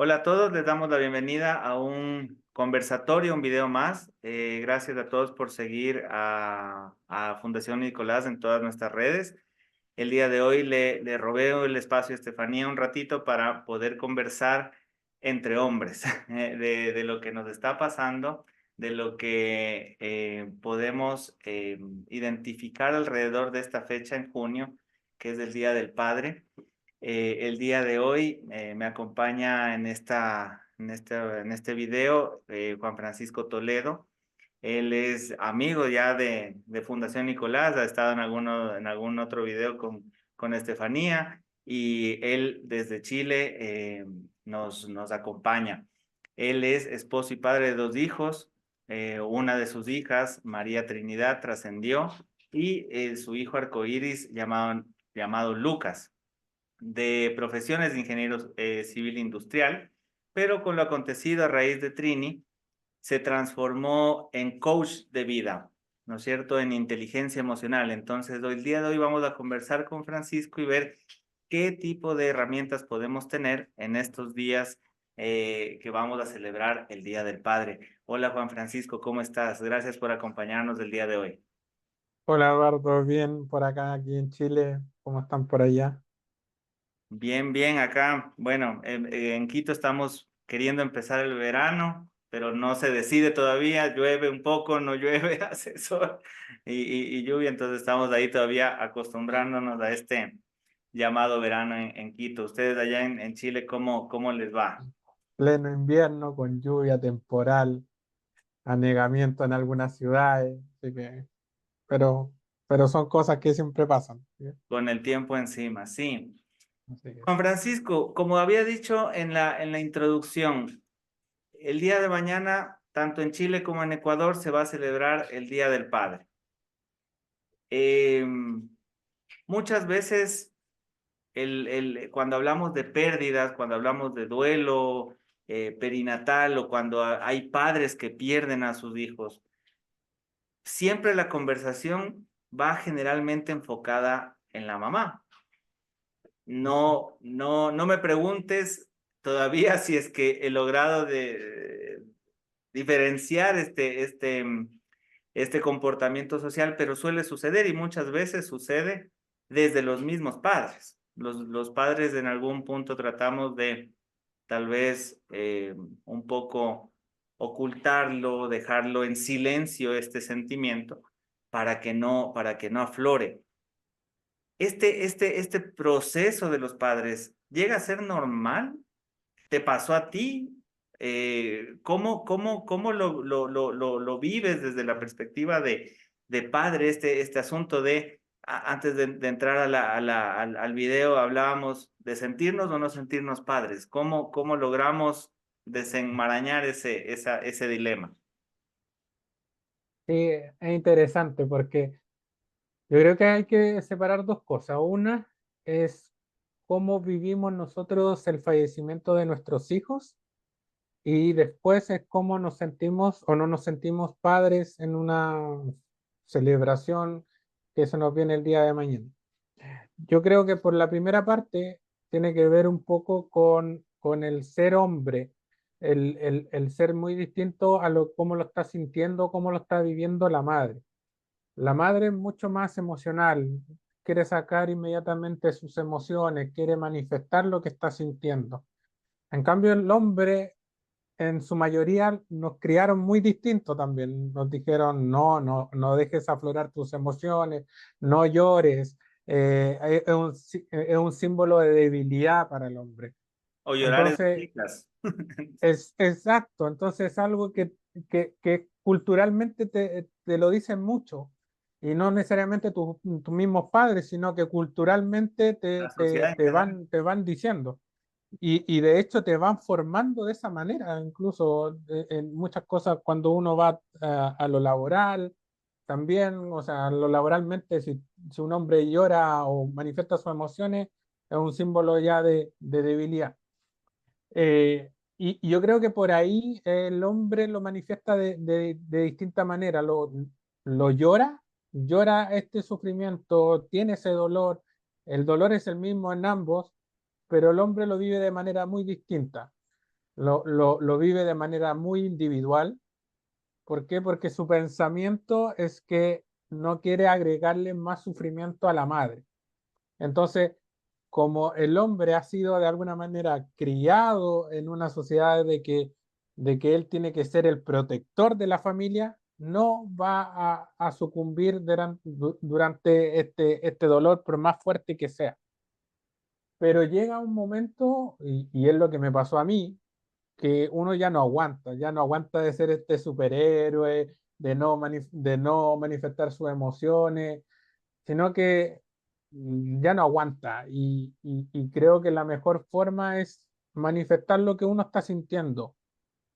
Hola a todos, les damos la bienvenida a un conversatorio, un video más. Gracias a todos por seguir a Fundación Nicolás en todas nuestras redes. El día de hoy le robé el espacio a Estefanía un ratito para poder conversar entre hombres de lo que nos está pasando, de lo que podemos identificar alrededor de esta fecha en junio, que es el Día del Padre. El día de hoy me acompaña en este video Juan Francisco Toledo. Él es amigo ya de Fundación Nicolás, ha estado en algún otro video con Estefanía y él desde Chile nos acompaña. Él es esposo y padre de dos hijos. Una de sus hijas, María Trinidad, trascendió y su hijo arcoíris llamado Lucas, de profesiones de ingeniero civil industrial, pero con lo acontecido a raíz de Trini, se transformó en coach de vida, ¿no es cierto?, en inteligencia emocional. Entonces, el día de hoy vamos a conversar con Francisco y ver qué tipo de herramientas podemos tener en estos días que vamos a celebrar el Día del Padre. Hola Juan Francisco, ¿cómo estás? Gracias por acompañarnos el día de hoy. Hola Eduardo, bien por acá, aquí en Chile, ¿cómo están por allá? Bien, bien, acá, bueno, en Quito estamos queriendo empezar el verano, pero no se decide todavía, llueve un poco, no llueve, hace sol y lluvia, entonces estamos ahí todavía acostumbrándonos a este llamado verano en Quito. Ustedes allá en Chile, ¿cómo les va? Pleno invierno con lluvia temporal, anegamiento en algunas ciudades, así que, pero, pero son cosas que siempre pasan, ¿sí? Con el tiempo encima, sí. Así que Juan Francisco, como había dicho en la introducción, el día de mañana, tanto en Chile como en Ecuador, se va a celebrar el Día del Padre. Eh, Muchas veces cuando hablamos de pérdidas, cuando hablamos de duelo perinatal o cuando hay padres que pierden a sus hijos, siempre la conversación va generalmente enfocada en la mamá. No me preguntes todavía si es que he logrado diferenciar este comportamiento social, pero suele suceder y muchas veces sucede desde los mismos padres. Los padres en algún punto tratamos de tal vez un poco ocultarlo, dejarlo en silencio este sentimiento para que no aflore. Este proceso de los padres llega a ser normal. ¿Te pasó a ti? ¿Cómo lo vives desde la perspectiva de padre este asunto antes de entrar al video, hablábamos de sentirnos o no sentirnos padres? ¿Cómo logramos desenmarañar ese dilema? sí, es interesante porque yo creo que hay que separar dos cosas. Una es cómo vivimos nosotros el fallecimiento de nuestros hijos y después es cómo nos sentimos o no nos sentimos padres en una celebración que se nos viene el día de mañana. Yo creo que por la primera parte tiene que ver un poco con el ser hombre, el ser muy distinto a cómo lo está sintiendo, cómo lo está viviendo la madre. La madre es mucho más emocional, quiere sacar inmediatamente sus emociones, quiere manifestar lo que está sintiendo. En cambio, el hombre en su mayoría nos criaron muy distinto también. Nos dijeron, no dejes aflorar tus emociones, no llores. Es un símbolo de debilidad para el hombre. O llorar es de Entonces, chicas. es exacto. Entonces, es algo que culturalmente te lo dicen mucho. Y no necesariamente tus mismos padres, sino que culturalmente La sociedad en general. te van diciendo. Y de hecho te van formando de esa manera, incluso en muchas cosas cuando uno va a lo laboral, también, o sea, lo laboralmente, si un hombre llora o manifiesta sus emociones, es un símbolo ya de debilidad. Y yo creo que por ahí el hombre lo manifiesta de distinta manera, lo llora, llora este sufrimiento, tiene ese dolor, el dolor es el mismo en ambos, pero el hombre lo vive de manera muy distinta. lo vive de manera muy individual. ¿Por qué? Porque su pensamiento es que no quiere agregarle más sufrimiento a la madre. Entonces, como el hombre ha sido de alguna manera criado en una sociedad de que él tiene que ser el protector de la familia, no va a sucumbir durante este dolor, por más fuerte que sea. Pero llega un momento, y es lo que me pasó a mí, que uno ya no aguanta de ser este superhéroe, de no manifestar sus emociones, sino que ya no aguanta. Y creo que la mejor forma es manifestar lo que uno está sintiendo.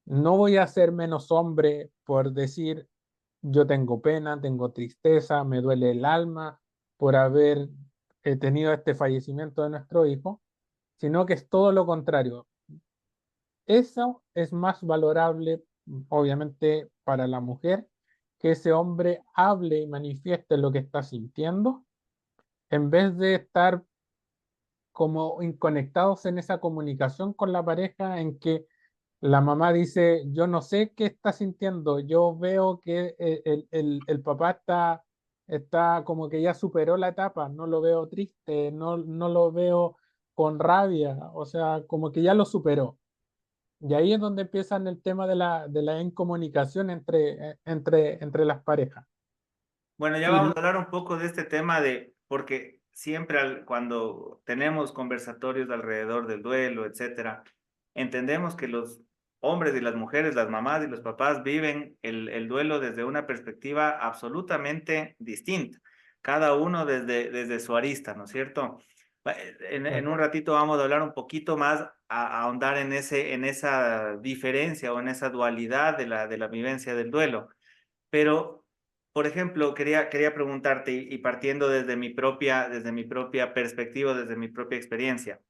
No voy a ser menos hombre por decir yo tengo pena, tengo tristeza, me duele el alma por haber tenido este fallecimiento de nuestro hijo, sino que es todo lo contrario. Eso es más valorable, obviamente, para la mujer, que ese hombre hable y manifieste lo que está sintiendo, en vez de estar como inconectados en esa comunicación con la pareja en que la mamá dice, yo no sé qué está sintiendo, yo veo que el papá está como que ya superó la etapa, no lo veo triste, no lo veo con rabia, o sea, como que ya lo superó. Y ahí es donde empiezan el tema de la incomunicación entre las parejas. Bueno, ya Y vamos a hablar un poco de este tema de, porque siempre cuando tenemos conversatorios alrededor del duelo, etcétera, entendemos que los hombres y las mujeres, las mamás y los papás viven el duelo desde una perspectiva absolutamente distinta, cada uno desde su arista, ¿no es cierto? En un ratito vamos a hablar un poquito más, a ahondar en esa diferencia o en esa dualidad de la vivencia del duelo. Pero, por ejemplo, quería preguntarte, y partiendo desde mi propia perspectiva, desde mi propia experiencia,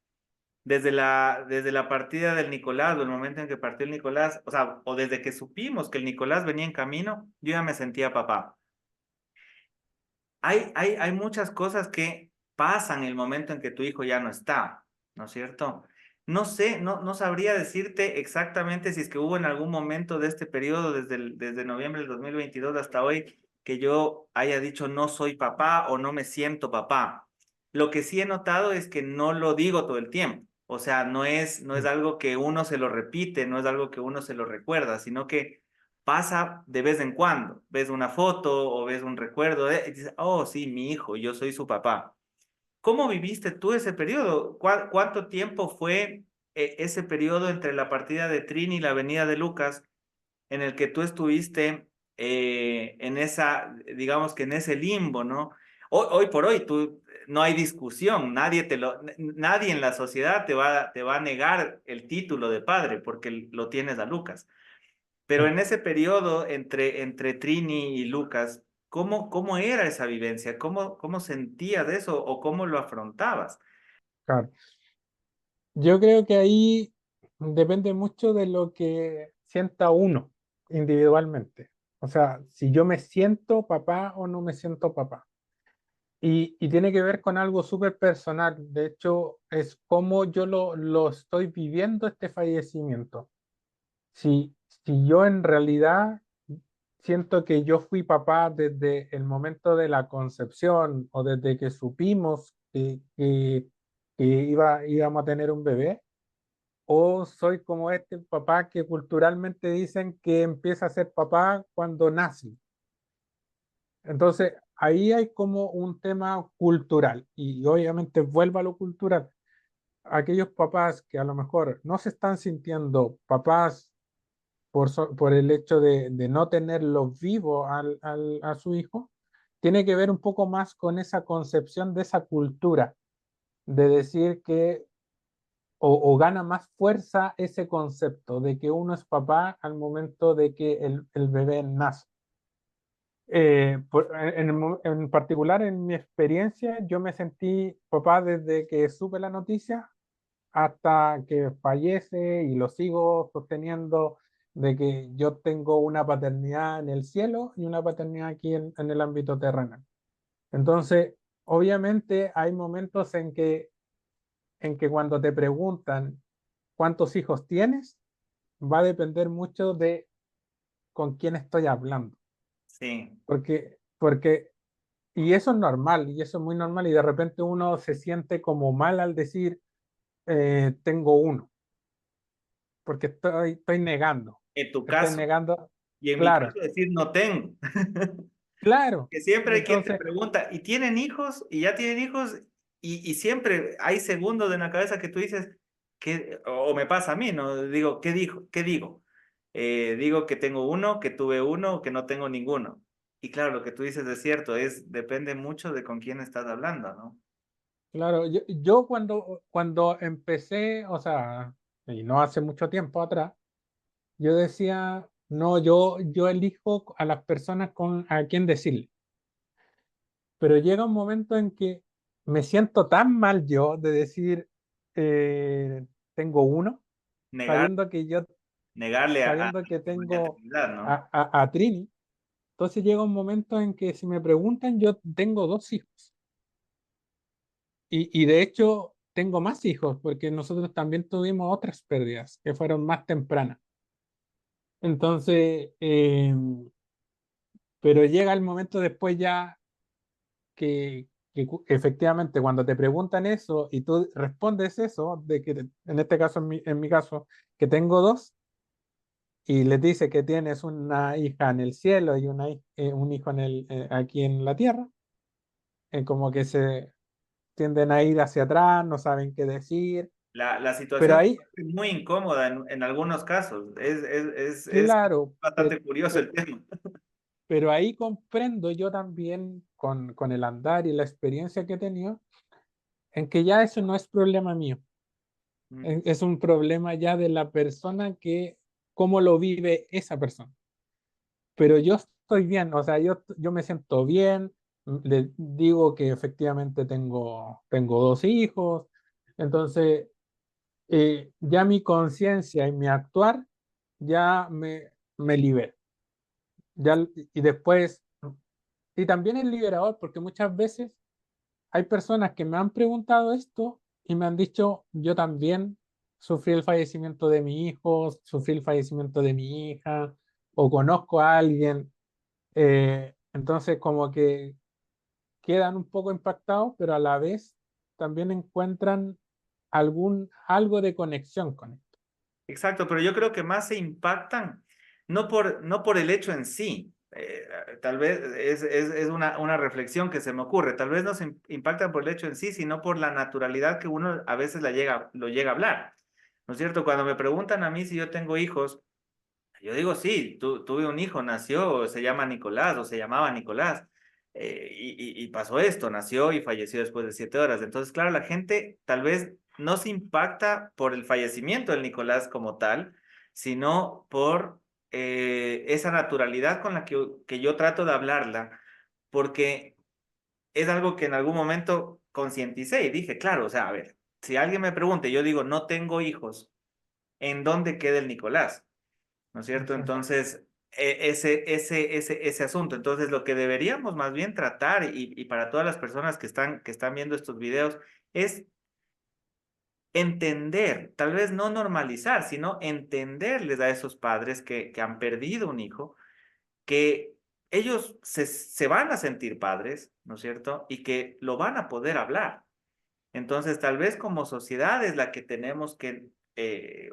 desde la partida del Nicolás, o el momento en que partió el Nicolás, o sea, o desde que supimos que el Nicolás venía en camino, yo ya me sentía papá. Hay muchas cosas que pasan el momento en que tu hijo ya no está, ¿no es cierto? No sé, no sabría decirte exactamente si es que hubo en algún momento de este periodo, desde noviembre del 2022 hasta hoy, que yo haya dicho no soy papá o no me siento papá. Lo que sí he notado es que no lo digo todo el tiempo. O sea, no es algo que uno se lo repite, no es algo que uno se lo recuerda, sino que pasa de vez en cuando. Ves una foto o ves un recuerdo y dices, oh, sí, mi hijo, yo soy su papá. ¿Cómo viviste tú ese periodo? ¿Cuánto tiempo fue ese periodo entre la partida de Trini y la venida de Lucas en el que tú estuviste en esa, digamos que en ese limbo, ¿no? Hoy por hoy tú no hay discusión, nadie en la sociedad te va a negar el título de padre porque lo tienes a Lucas. Pero en ese periodo entre Trini y Lucas, cómo era esa vivencia? Cómo sentías eso o cómo lo afrontabas? claro, yo creo que ahí depende mucho de lo que sienta uno individualmente. O sea, si yo me siento papá o no me siento papá. Y tiene que ver con algo súper personal. De hecho, es cómo yo lo estoy viviendo este fallecimiento. Si, si yo en realidad siento que yo fui papá desde el momento de la concepción o desde que supimos que íbamos a tener un bebé, o soy como este papá que culturalmente dicen que empieza a ser papá cuando nace. Entonces, ahí hay como un tema cultural y obviamente vuelvo a lo cultural. Aquellos papás que a lo mejor no se están sintiendo papás por el hecho de no tenerlo vivo a su hijo, tiene que ver un poco más con esa concepción de esa cultura, de decir que o gana más fuerza ese concepto de que uno es papá al momento de que el bebé nace. En particular, en mi experiencia, yo me sentí papá desde que supe la noticia hasta que fallece y lo sigo sosteniendo de que yo tengo una paternidad en el cielo y una paternidad aquí en el ámbito terrenal. Entonces, obviamente hay momentos en que cuando te preguntan cuántos hijos tienes, va a depender mucho de con quién estoy hablando. Sí, Porque, y eso es normal, y eso es muy normal, y de repente uno se siente como mal al decir, tengo uno, porque estoy negando, en tu estoy caso. negando, Y en mi claro, caso decir no tengo. claro. Que siempre hay quien te Entonces, pregunta, ¿y tienen hijos? Y ya tienen hijos, y siempre hay segundos en la cabeza que tú dices, o me pasa a mí, ¿no? Digo, ¿qué dijo? ¿Qué digo? Digo que tengo uno, que tuve uno, o que no tengo ninguno. Y claro, lo que tú dices es cierto, depende mucho de con quién estás hablando, ¿no? claro, yo cuando empecé, o sea, y no hace mucho tiempo atrás, yo decía, no, yo elijo a las personas a quien decirle. Pero llega un momento en que me siento tan mal yo de decir, tengo uno, Negar, sabiendo que yo, negarle a sabiendo que tu tengo maternidad, ¿no? a Trini. Entonces llega un momento en que si me preguntan, yo tengo dos hijos. Y de hecho tengo más hijos porque nosotros también tuvimos otras pérdidas que fueron más tempranas. Entonces, pero llega el momento después ya que efectivamente cuando te preguntan eso y tú respondes eso, de que en este caso, en mi caso, que tengo dos, y les dice que tienes una hija en el cielo y un hijo aquí en la tierra, como que se tienden a ir hacia atrás, no saben qué decir, La pero situación ahí, es muy incómoda en algunos casos. Es claro, bastante curioso el tema. pero ahí comprendo yo también con el andar y la experiencia que he tenido, en que ya eso no es problema mío. Mm. Es un problema ya de la persona cómo lo vive esa persona. Pero yo estoy bien, o sea, yo me siento bien, le digo que efectivamente tengo dos hijos, entonces ya mi conciencia y mi actuar ya me libera. Y después, y también es liberador porque muchas veces hay personas que me han preguntado esto y me han dicho, yo también sufrí el fallecimiento de mi hijo, sufrí el fallecimiento de mi hija, o conozco a alguien. Entonces, como que quedan un poco impactados, pero a la vez también encuentran algo de conexión con esto. Exacto, pero yo creo que más se impactan, no por el hecho en sí. Tal vez es una reflexión que se me ocurre. Tal vez no se impactan por el hecho en sí, sino por la naturalidad que uno a veces lo llega a hablar. ¿No es cierto? Cuando me preguntan a mí si yo tengo hijos, yo digo, sí, tuve un hijo, nació, se llama Nicolás o se llamaba Nicolás, y pasó esto, nació y falleció después de 7 horas. Entonces, claro, la gente tal vez no se impacta por el fallecimiento del Nicolás como tal, sino por esa naturalidad con la que yo trato de hablarla, porque es algo que en algún momento concienticé y dije, claro, o sea, a ver, si alguien me pregunta y yo digo, no tengo hijos, ¿en dónde queda el Nicolás? ¿No es cierto? Exacto. Entonces, ese asunto. Entonces, lo que deberíamos más bien tratar, y para todas las personas que están viendo estos videos, es entender, tal vez no normalizar, sino entenderles a esos padres que han perdido un hijo, que ellos se van a sentir padres, ¿no es cierto? Y que lo van a poder hablar. Entonces, tal vez como sociedad es la que tenemos que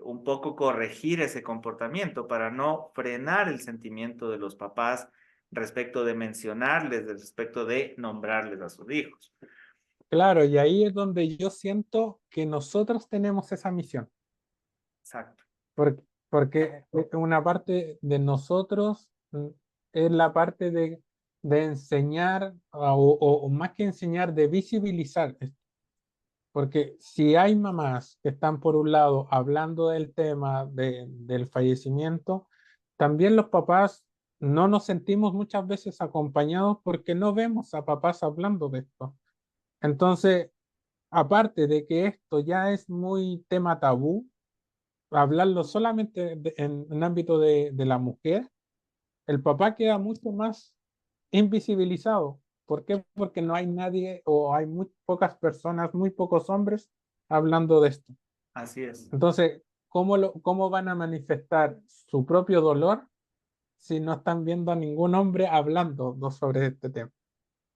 un poco corregir ese comportamiento para no frenar el sentimiento de los papás respecto de mencionarles, respecto de nombrarles a sus hijos. Claro, y ahí es donde yo siento que nosotros tenemos esa misión, Exacto. porque una parte de nosotros es la parte de enseñar, o más que enseñar, de visibilizar. Porque si hay mamás que están por un lado hablando del tema del fallecimiento, también los papás no nos sentimos muchas veces acompañados porque no vemos a papás hablando de esto. Entonces, aparte de que esto ya es muy tema tabú, hablarlo solamente en ámbito de la mujer, el papá queda mucho más invisibilizado. ¿Por qué? Porque no hay nadie o hay muy pocas personas, muy pocos hombres hablando de esto. Así es. Entonces, cómo van a manifestar su propio dolor si no están viendo a ningún hombre hablando sobre este tema?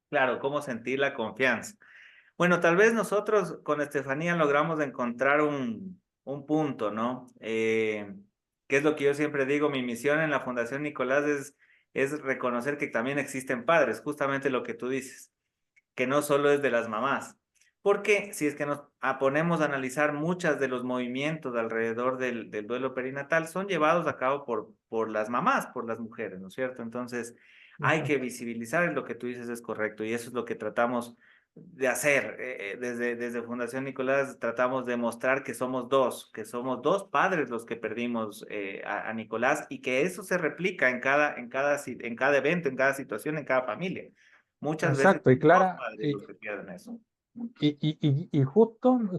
Claro, cómo sentir la confianza. Bueno, tal vez nosotros con Estefanía logramos encontrar un punto, ¿no? Que es lo que yo siempre digo, mi misión en la Fundación Nicolás es reconocer que también existen padres, justamente lo que tú dices, que no solo es de las mamás. Porque si es que nos ponemos a analizar muchas de los movimientos alrededor del duelo perinatal, son llevados a cabo por las mamás, por las mujeres, ¿no es cierto? Entonces, hay que Exacto. visibilizar, lo que tú dices es correcto, y eso es lo que tratamos de hacer. Desde Fundación Nicolás tratamos de mostrar que somos dos padres los que perdimos a Nicolás, y que eso se replica en cada evento, en cada situación, en cada familia. Muchas veces Exacto, y son dos Clara, padres los que pierden eso.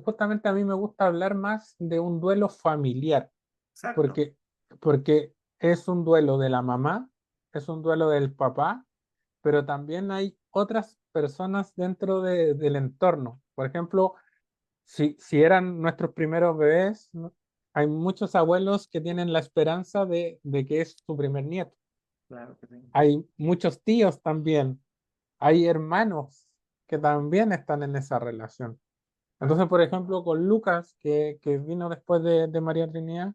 justamente a mí me gusta hablar más de un duelo familiar, Exacto. porque, porque es un duelo de la mamá, es un duelo del papá, pero también hay otras personas dentro del entorno. Por ejemplo, si eran nuestros primeros bebés, ¿no? Hay muchos abuelos que tienen la esperanza de que es su primer nieto. Claro que sí. Hay muchos tíos también, hay hermanos que también están en esa relación. Entonces, por ejemplo, con Lucas, que vino después de María Trinidad,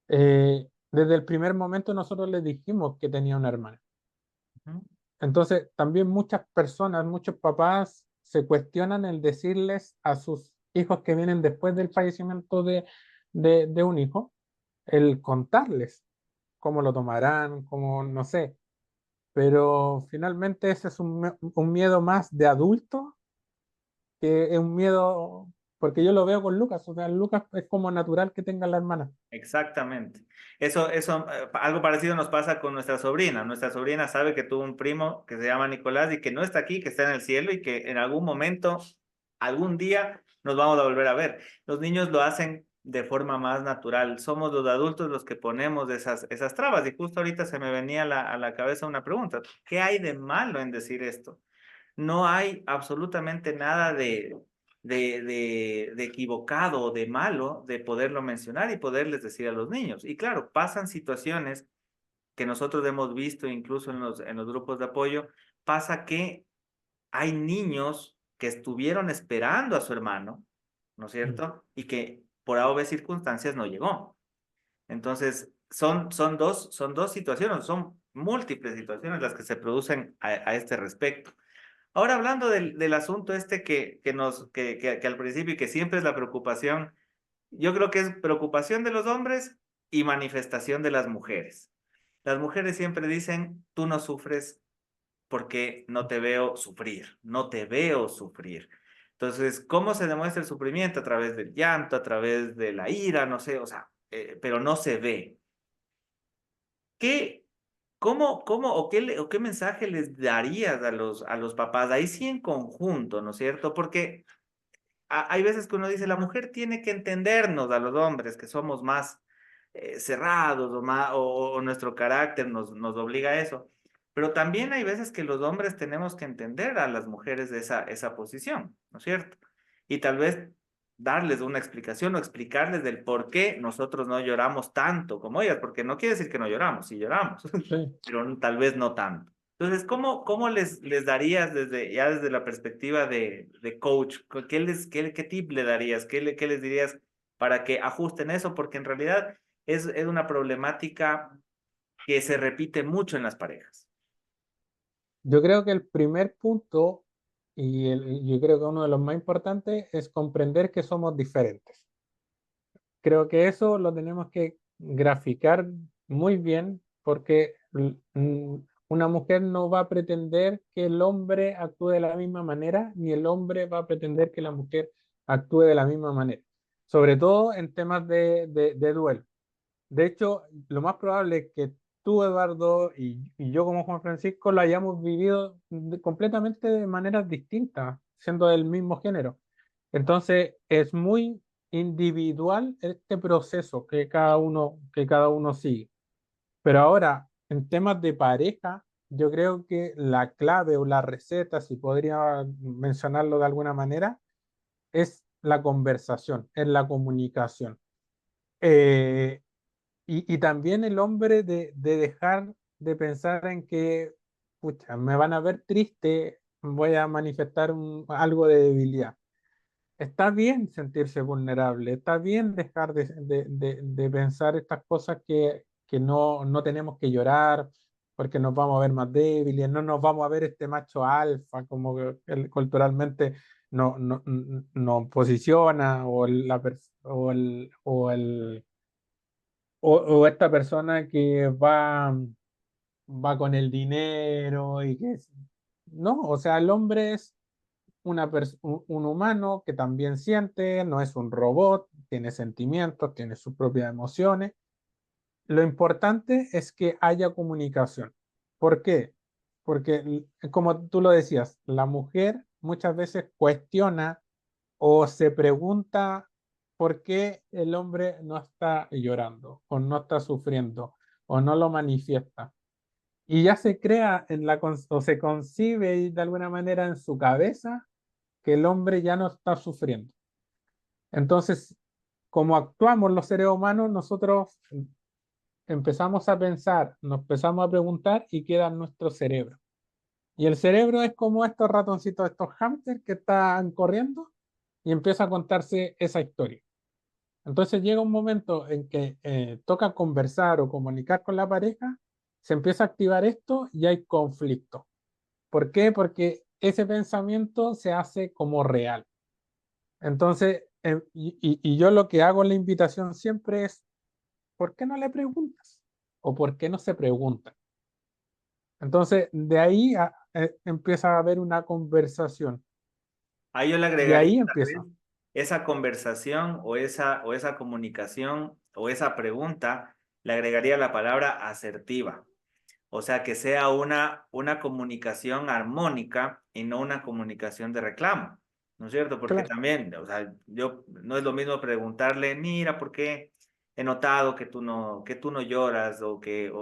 desde el primer momento nosotros le dijimos que tenía una hermana. Ujú. Entonces, también muchas personas, muchos papás se cuestionan el decirles a sus hijos que vienen después del fallecimiento de un hijo, el contarles cómo lo tomarán, cómo, no sé. Pero finalmente ese es un miedo más de adulto que es un miedo, porque yo lo veo con Lucas, o sea, Lucas es como natural que tenga la hermana. Exactamente. Eso, algo parecido nos pasa con nuestra sobrina. Nuestra sobrina sabe que tuvo un primo que se llama Nicolás y que no está aquí, que está en el cielo y que en algún momento, algún día, nos vamos a volver a ver. Los niños lo hacen de forma más natural. Somos los adultos los que ponemos esas trabas. Y justo ahorita se me venía a la cabeza una pregunta. ¿Qué hay de malo en decir esto? No hay absolutamente nada de equivocado o de malo de poderlo mencionar y poderles decir a los niños. Y claro, pasan situaciones que nosotros hemos visto incluso en los grupos de apoyo, pasa que hay niños que estuvieron esperando a su hermano, ¿no es Mm. cierto? Y que por A o B circunstancias no llegó. Entonces, son dos situaciones, son múltiples situaciones las que se producen a este respecto. Ahora hablando del asunto este que al principio y que siempre es la preocupación, yo creo que es preocupación de los hombres y manifestación de las mujeres. Las mujeres siempre dicen, tú no sufres porque no te veo sufrir, no te veo sufrir. Entonces, ¿cómo se demuestra el sufrimiento? A través del llanto, a través de la ira, no sé, o sea, pero no se ve. ¿Qué, cómo o qué mensaje les darías a los papás? Ahí sí en conjunto, ¿no es cierto? Porque hay veces que uno dice, la mujer tiene que entendernos a los hombres, que somos más cerrados o nuestro carácter nos obliga a eso. Pero también hay veces que los hombres tenemos que entender a las mujeres de esa posición, ¿no es cierto? Y tal vez darles una explicación o explicarles del por qué nosotros no lloramos tanto como ellas, porque no quiere decir que no lloramos, sí lloramos, Sí. pero tal vez no tanto. Entonces, ¿cómo les darías desde la perspectiva de coach? ¿Qué tip le darías? ¿Qué les dirías para que ajusten eso? Porque en realidad es una problemática que se repite mucho en las parejas. Yo creo que el primer punto, yo creo que uno de los más importantes, es comprender que somos diferentes. Creo que eso lo tenemos que graficar muy bien porque una mujer no va a pretender que el hombre actúe de la misma manera, ni el hombre va a pretender que la mujer actúe de la misma manera, sobre todo en temas de duelo. De hecho, lo más probable es que tú, Eduardo, y yo como Juan Francisco lo hayamos vivido completamente de maneras distintas, siendo del mismo género. Entonces, es muy individual este proceso que cada uno sigue. Pero ahora, en temas de pareja, yo creo que la clave o la receta, si podría mencionarlo de alguna manera, es la conversación, es la comunicación. Eh, y también el hombre de dejar de pensar en que, pucha, me van a ver triste, voy a manifestar algo de debilidad. Está bien sentirse vulnerable, está bien dejar de pensar estas cosas que no tenemos que llorar porque nos vamos a ver más débiles, no nos vamos a ver este macho alfa como que culturalmente nos posiciona o esta persona que va con el dinero y que no, o sea, el hombre es un humano que también siente, no es un robot, tiene sentimientos, tiene sus propias emociones. Lo importante es que haya comunicación. ¿Por qué? Porque, como tú lo decías, la mujer muchas veces cuestiona o se pregunta por qué el hombre no está llorando o no está sufriendo o no lo manifiesta. Y ya se crea o se concibe de alguna manera en su cabeza que el hombre ya no está sufriendo. Entonces, como actuamos los seres humanos, nosotros empezamos a pensar, nos empezamos a preguntar y queda en nuestro cerebro. Y el cerebro es como estos ratoncitos, estos hámsters que están corriendo y empieza a contarse esa historia. Entonces llega un momento en que toca conversar o comunicar con la pareja, se empieza a activar esto y hay conflicto. ¿Por qué? Porque ese pensamiento se hace como real. Entonces, y yo lo que hago en la invitación siempre es, ¿por qué no le preguntas? ¿O por qué no se pregunta? Entonces, de ahí empieza a haber una conversación. Ahí yo le De agregaría ahí tal vez empieza. esa conversación o esa comunicación o esa pregunta, le agregaría la palabra asertiva. O sea, que sea una comunicación armónica y no una comunicación de reclamo, ¿no es cierto? Porque Claro, también, o sea, yo no es lo mismo preguntarle, mira, ¿por qué he notado que tú no lloras o qué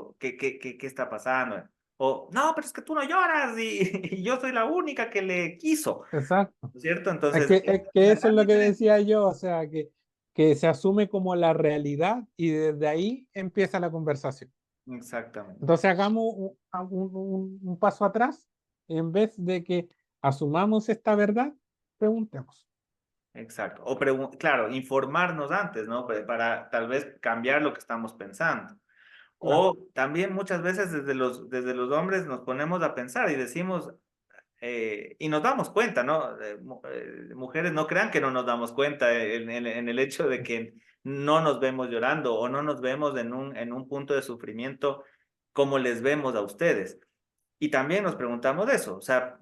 está pasando? O, no, pero es que tú no lloras y, y yo soy la única que le quiso, exacto. ¿no es cierto? Es Entonces, que, es es que la eso es gran lo que diferencia. decía yo, o sea, que se asume como la realidad y desde ahí empieza la conversación. Exactamente. Entonces hagamos un paso atrás, en vez de que asumamos esta verdad, preguntemos. Exacto. O claro, informarnos antes, ¿no? Para tal vez cambiar lo que estamos pensando. Claro, O también muchas veces desde los hombres nos ponemos a pensar y decimos, y nos damos cuenta, ¿no? Mujeres no crean que no nos damos cuenta en el hecho de que no nos vemos llorando o no nos vemos en un punto de sufrimiento como les vemos a ustedes. Y también nos preguntamos eso, o sea,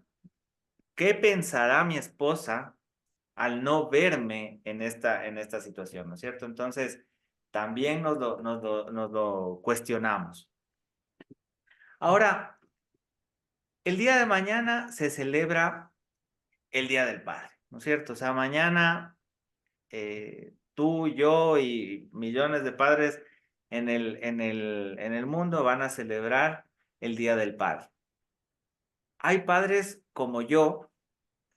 ¿qué pensará mi esposa al no verme en esta situación? ¿No es cierto? Entonces, también nos lo cuestionamos. Ahora, el día de mañana se celebra el Día del Padre, ¿no es cierto? O sea, mañana tú, yo y millones de padres en el mundo van a celebrar el Día del Padre. Hay padres como yo,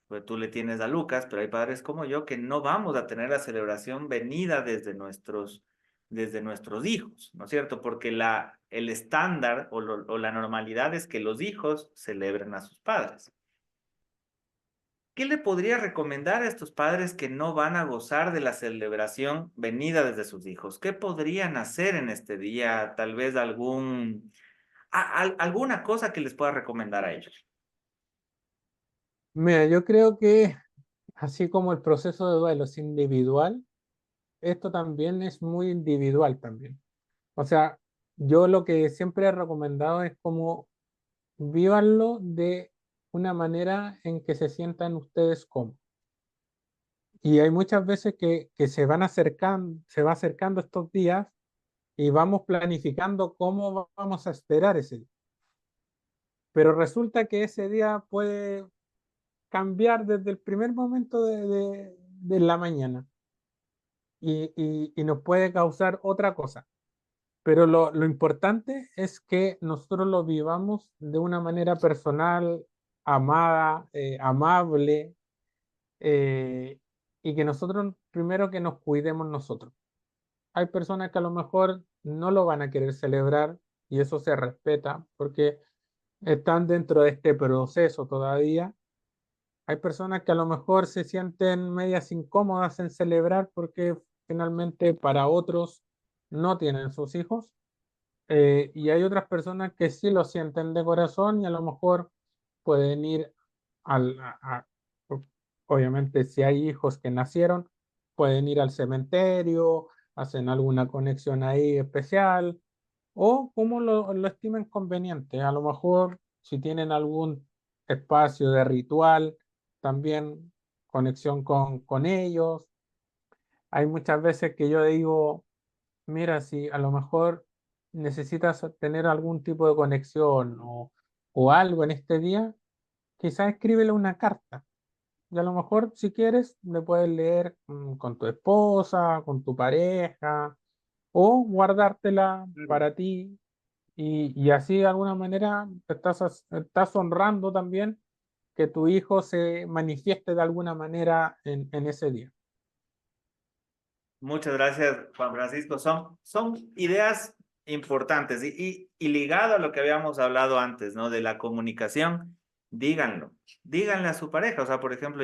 pues tú le tienes a Lucas, pero hay padres como yo que no vamos a tener la celebración venida desde nuestros hijos, ¿no es cierto? Porque el estándar o la normalidad es que los hijos celebren a sus padres. ¿Qué le podría recomendar a estos padres que no van a gozar de la celebración venida desde sus hijos? ¿Qué podrían hacer en este día? Tal vez alguna cosa que les pueda recomendar a ellos. mira, yo creo que así como el proceso de duelo es individual, esto también es muy individual también. O sea, yo lo que siempre he recomendado es como vívanlo de una manera en que se sientan ustedes cómodos. Y hay muchas veces que se va acercando estos días y vamos planificando cómo vamos a esperar ese día. Pero resulta que ese día puede cambiar desde el primer momento de la mañana y nos puede causar otra cosa. Pero lo importante es que nosotros lo vivamos de una manera personal, amada, amable, eh, y que nosotros primero que nos cuidemos nosotros. hay personas que a lo mejor no lo van a querer celebrar y eso se respeta porque están dentro de este proceso todavía. Hay personas que a lo mejor se sienten medias incómodas en celebrar porque finalmente para otros no tienen sus hijos. Y hay otras personas que sí lo sienten de corazón y a lo mejor pueden ir al, obviamente si hay hijos que nacieron, pueden ir al cementerio, hacen alguna conexión ahí especial o como lo estimen conveniente. A lo mejor si tienen algún espacio de ritual, también conexión con ellos. Hay muchas veces que yo digo, mira, si a lo mejor necesitas tener algún tipo de conexión o algo en este día, quizás escríbele una carta. Y a lo mejor, si quieres, le puedes leer con tu esposa, con tu pareja, o guardártela Claro. para ti. Y así de alguna manera estás honrando también que tu hijo se manifieste de alguna manera en ese día. Muchas gracias, Juan Francisco. Son ideas importantes y ligado a lo que habíamos hablado antes, ¿no? De la comunicación, díganlo, díganle a su pareja. O sea, por ejemplo,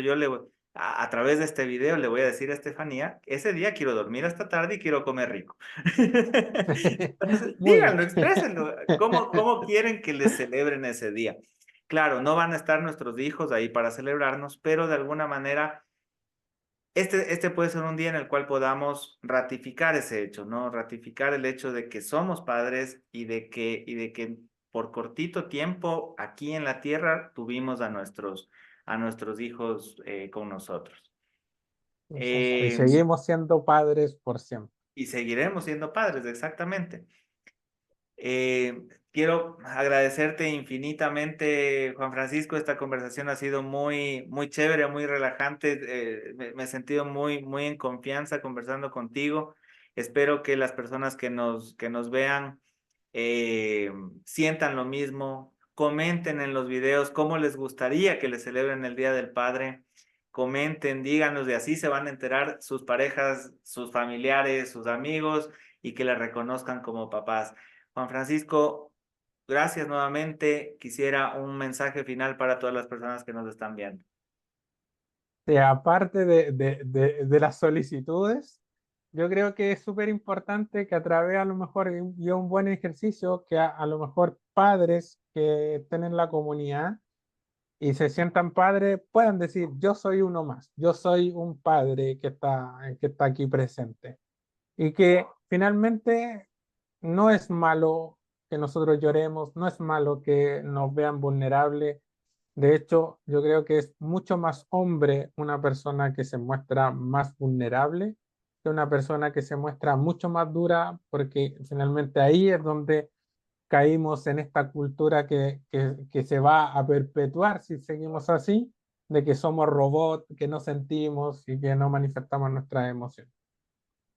a través de este video le voy a decir a Estefanía, ese día quiero dormir hasta tarde y quiero comer rico. Entonces, Muy bien. díganlo, exprésenlo. ¿Cómo quieren que les celebren ese día? Claro, no van a estar nuestros hijos ahí para celebrarnos, pero de alguna manera este puede ser un día en el cual podamos ratificar ese hecho, ¿no? Ratificar el hecho de que somos padres y de que por cortito tiempo aquí en la tierra tuvimos a nuestros hijos con nosotros. Exacto. Y Eh, seguimos siendo padres por siempre. y seguiremos siendo padres, exactamente. Quiero agradecerte infinitamente, Juan Francisco. Esta conversación ha sido muy, muy chévere, muy relajante. Me he sentido muy, muy en confianza conversando contigo. Espero que las personas que nos vean eh, sientan lo mismo. Comenten en los videos cómo les gustaría que les celebren el Día del Padre. Comenten, díganos, de así se van a enterar sus parejas, sus familiares, sus amigos y que les reconozcan como papás. Juan Francisco, gracias nuevamente. Quisiera un mensaje final para todas las personas que nos están viendo. Aparte de las solicitudes, yo creo que es súper importante que a través a lo mejor de un buen ejercicio, que a lo mejor padres que estén en la comunidad y se sientan padres puedan decir, yo soy uno más, yo soy un padre que está aquí presente. Y que finalmente no es malo que nosotros lloremos, no es malo que nos vean vulnerables. De hecho, yo creo que es mucho más hombre una persona que se muestra más vulnerable que una persona que se muestra mucho más dura, porque finalmente ahí es donde caímos en esta cultura que se va a perpetuar si seguimos así, de que somos robots, que no sentimos y que no manifestamos nuestras emociones.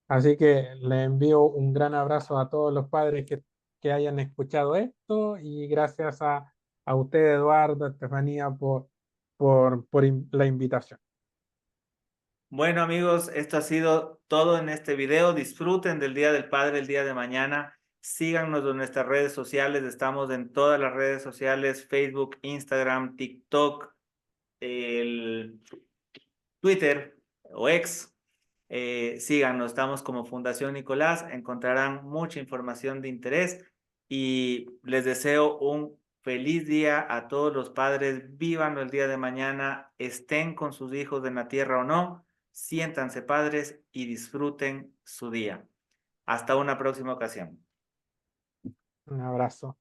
Así que le envío un gran abrazo a todos los padres que hayan escuchado esto y gracias a usted, Eduardo, Estefanía, por la invitación. Bueno, amigos, esto ha sido todo en este video. Disfruten del Día del Padre el día de mañana. Síganos en nuestras redes sociales. Estamos en todas las redes sociales: Facebook, Instagram, TikTok, el Twitter o X. Síganos, estamos como Fundación Nicolás. Encontrarán mucha información de interés y les deseo un feliz día a todos los padres. Vívanlo el día de mañana, estén con sus hijos en la tierra o no. Siéntanse padres y disfruten su día. Hasta una próxima ocasión. Un abrazo.